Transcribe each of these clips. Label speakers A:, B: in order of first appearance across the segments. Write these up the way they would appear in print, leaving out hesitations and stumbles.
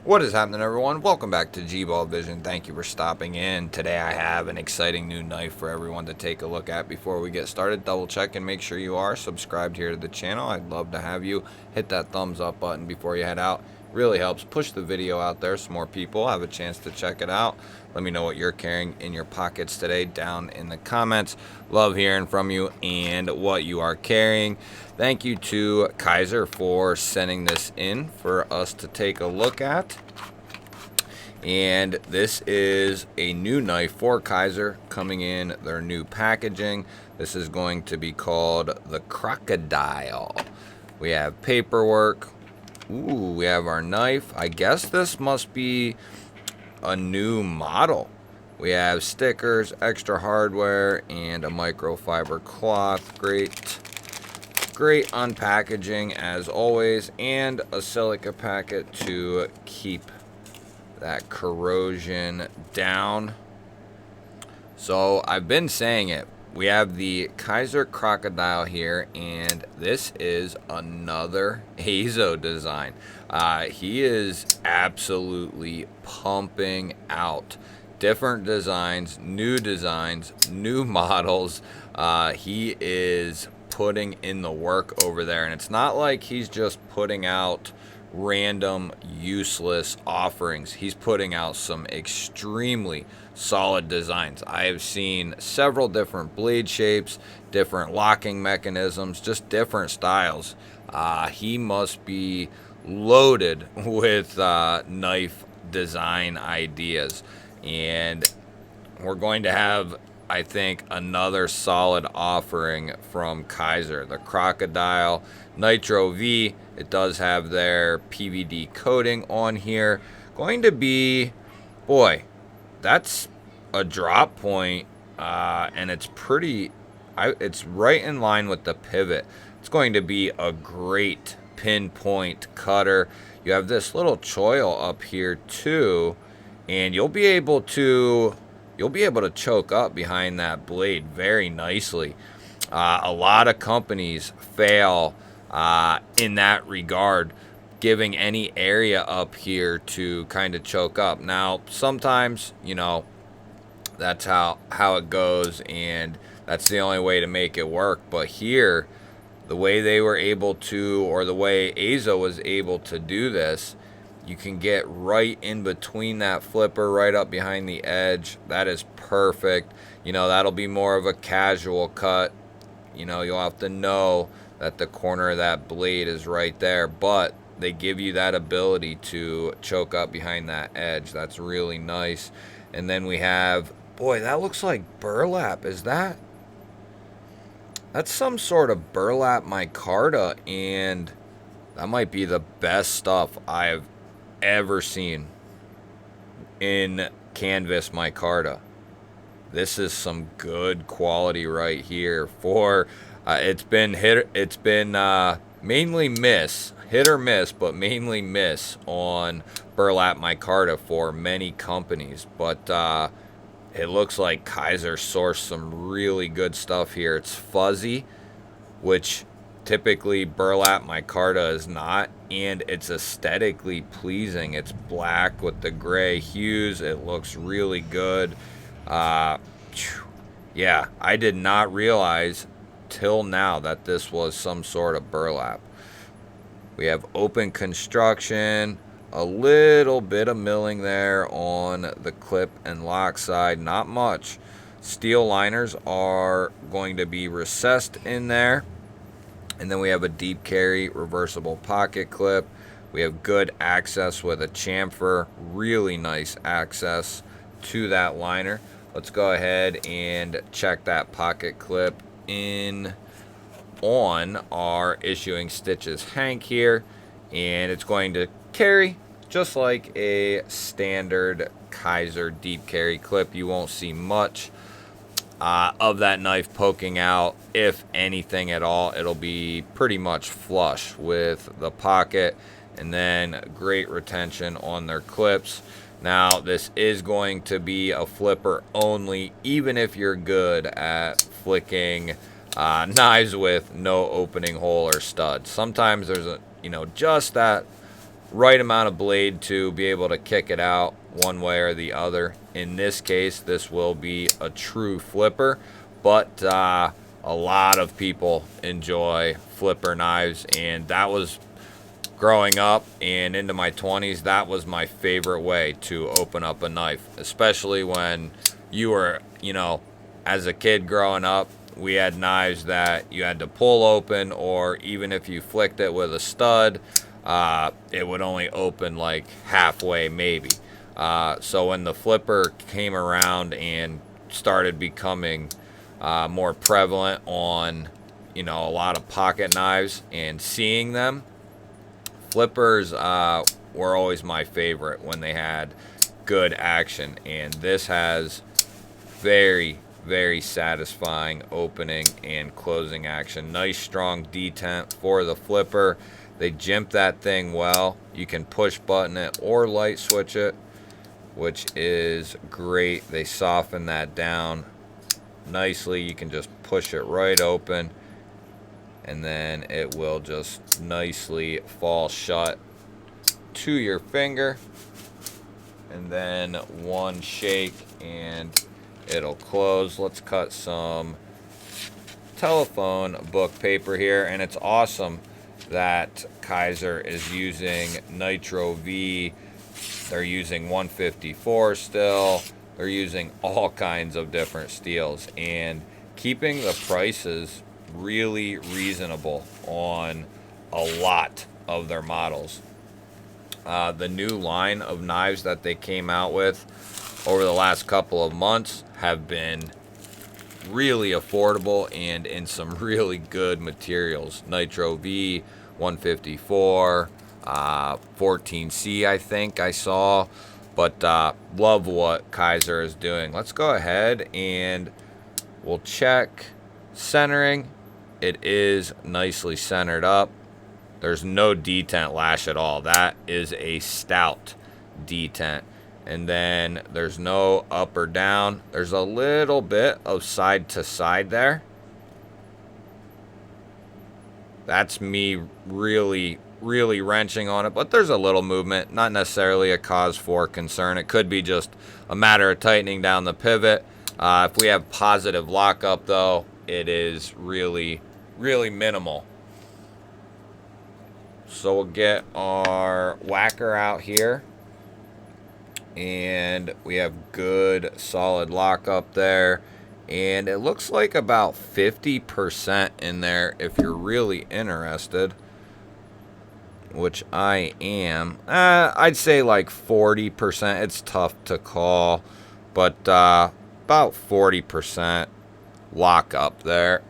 A: What is happening, everyone? Welcome back to G-Ball Vision. Thank you for stopping in. Today I have an exciting new knife for everyone to take a look at. Before we get started, double check and make sure you are subscribed here to the channel. I'd love to have you hit that thumbs up button before you head out. Really helps push the video out there so more people have a chance to check it out. Let me know what you're carrying in your pockets today down in the comments. Love hearing from you and what you are carrying. Thank you to Kizer for sending this in for us to take a look at. And this is a new knife for Kizer coming in their new packaging. This is going to be called the Crocodile. We have paperwork. Ooh, we have our knife. I guess this must be a new model. We have stickers, extra hardware, and a microfiber cloth. Great unpackaging as always, and a silica packet to keep that corrosion down. So I've been saying it. We have the Kizer Crocodile here, and this is another Azo design. He is absolutely pumping out different designs, new models. He is putting in the work over there, and it's not like he's just putting out random useless offerings. He's putting out some extremely solid designs. I have seen several different blade shapes, different locking mechanisms, just different styles. He must be loaded with knife design ideas, and we're going to have, I think, another solid offering from Kizer. The Crocodile Nitro V, it does have their PVD coating on here. Going to be, boy, that's a drop point, and it's pretty, it's right in line with the pivot. It's going to be a great pinpoint cutter. You have this little choil up here too, and you'll be able to choke up behind that blade very nicely. A lot of companies fail in that regard, giving any area up here to kind of choke up. Now, sometimes, you know, that's how it goes, and that's the only way to make it work. But here, the way they were able to, or the way Azo was able to do this, you can get right in between that flipper, right up behind the edge. That is perfect. You know, that'll be more of a casual cut. You know, you'll have to know that the corner of that blade is right there, but they give you that ability to choke up behind that edge. That's really nice. And then we have, boy, that looks like burlap. Is that? That's some sort of burlap micarta, and that might be the best stuff I've ever seen in canvas micarta. This is some good quality right here. For it's been mainly hit or miss, but mainly miss on burlap micarta for many companies. But it looks like Kizer sourced some really good stuff here. It's fuzzy, which typically burlap micarta is not, and it's aesthetically pleasing. It's black with the gray hues. It looks really good. Yeah, I did not realize till now that this was some sort of burlap. We have open construction, a little bit of milling there on the clip and lock side, not much. Steel liners are going to be recessed in there. And then we have a deep carry reversible pocket clip. We have good access with a chamfer, really nice access to that liner. Let's go ahead and check that pocket clip in on our issuing stitches hank here, and it's going to carry just like a standard Kizer deep carry clip. You won't see much of that knife poking out, if anything at all. It'll be pretty much flush with the pocket, and then great retention on their clips. Now, this is going to be a flipper only, even if you're good at flicking knives with no opening hole or stud. Sometimes there's a, just that right amount of blade to be able to kick it out one way or the other. In this case, this will be a true flipper, but a lot of people enjoy flipper knives, and that was growing up and into my 20s, that was my favorite way to open up a knife, especially when you were, you know, as a kid growing up, we had knives that you had to pull open, or even if you flicked it with a stud, it would only open like halfway maybe. So when the flipper came around and started becoming more prevalent on, you know, a lot of pocket knives and seeing them, flippers were always my favorite when they had good action. And this has very, very satisfying opening and closing action. Nice strong detent for the flipper. They jimp that thing well. You can push button it or light switch it, which is great. They soften that down nicely. You can just push it right open, and then it will just nicely fall shut to your finger. And then one shake and it'll close. Let's cut some telephone book paper here, and it's awesome that Kizer is using Nitro V. They're using 154 still. They're using all kinds of different steels and keeping the prices really reasonable on a lot of their models. The new line of knives that they came out with over the last couple of months have been really affordable and in some really good materials. Nitro V, 154, 14C I think I saw, but love what Kizer is doing. Let's go ahead and we'll check centering. It is nicely centered up. There's no detent lash at all. That is a stout detent. And then there's no up or down. There's a little bit of side to side there. That's me really wrenching on it, but there's a little movement, not necessarily a cause for concern. It could be just a matter of tightening down the pivot. If we have positive lockup though, it is really minimal. So we'll get our whacker out here, and we have good solid lockup there, and it looks like about 50% in there if you're really interested, which I am. I'd say like 40%. It's tough to call, but about 40% lockup there,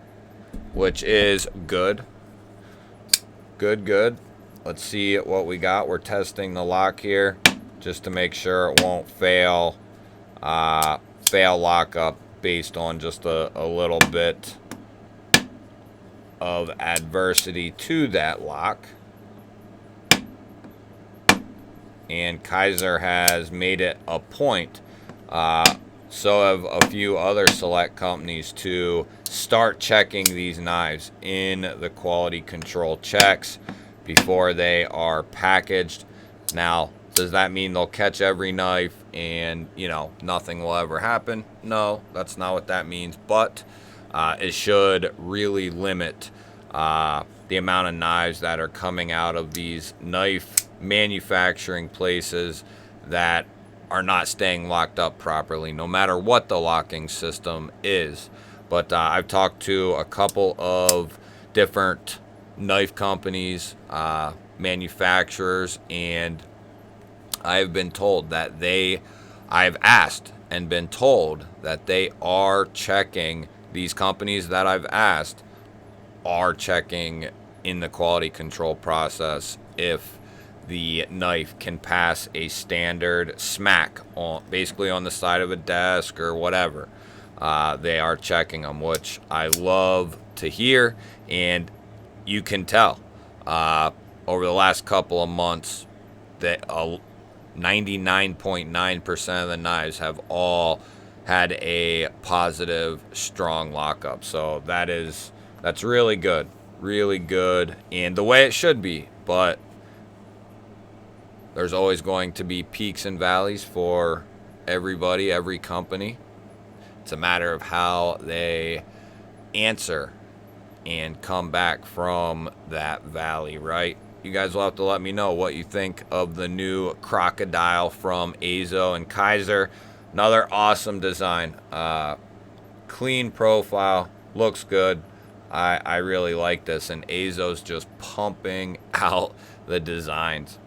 A: which is good. Good. Let's see what we got. We're testing the lock here just to make sure it won't fail lockup based on just a little bit of adversity to that lock. And Kizer has made it a point, so have a few other select companies, to start checking these knives in the quality control checks before they are packaged. Now, does that mean they'll catch every knife and, you know, nothing will ever happen? No, that's not what that means, but it should really limit the amount of knives that are coming out of these knife manufacturing places that are not staying locked up properly, no matter what the locking system is. But I've talked to a couple of different knife companies, manufacturers, and I've been told that I've asked and been told that they are checking, these companies that I've asked are checking in the quality control process if the knife can pass a standard smack on, basically on the side of a desk or whatever. They are checking them, which I love to hear, and you can tell over the last couple of months that 99.9% of the knives have all had a positive, strong lockup. So that's really good, and the way it should be. But There's always going to be peaks and valleys for everybody, every company. It's a matter of how they answer and come back from that valley, right? You guys will have to let me know what you think of the new Crocodile from Azo and Kizer. Another awesome design. Clean profile, looks good. I really like this, and Azo's just pumping out the designs.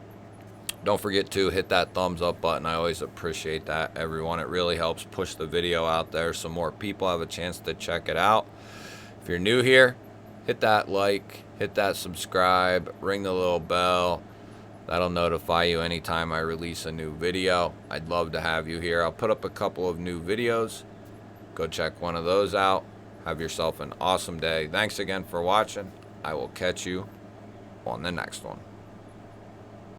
A: Don't forget to hit that thumbs up button. I always appreciate that, everyone. It really helps push the video out there so more people have a chance to check it out. If you're new here, hit that like, hit that subscribe, ring the little bell. That'll notify you anytime I release a new video. I'd love to have you here. I'll put up a couple of new videos. Go check one of those out. Have yourself an awesome day. Thanks again for watching. I will catch you on the next one.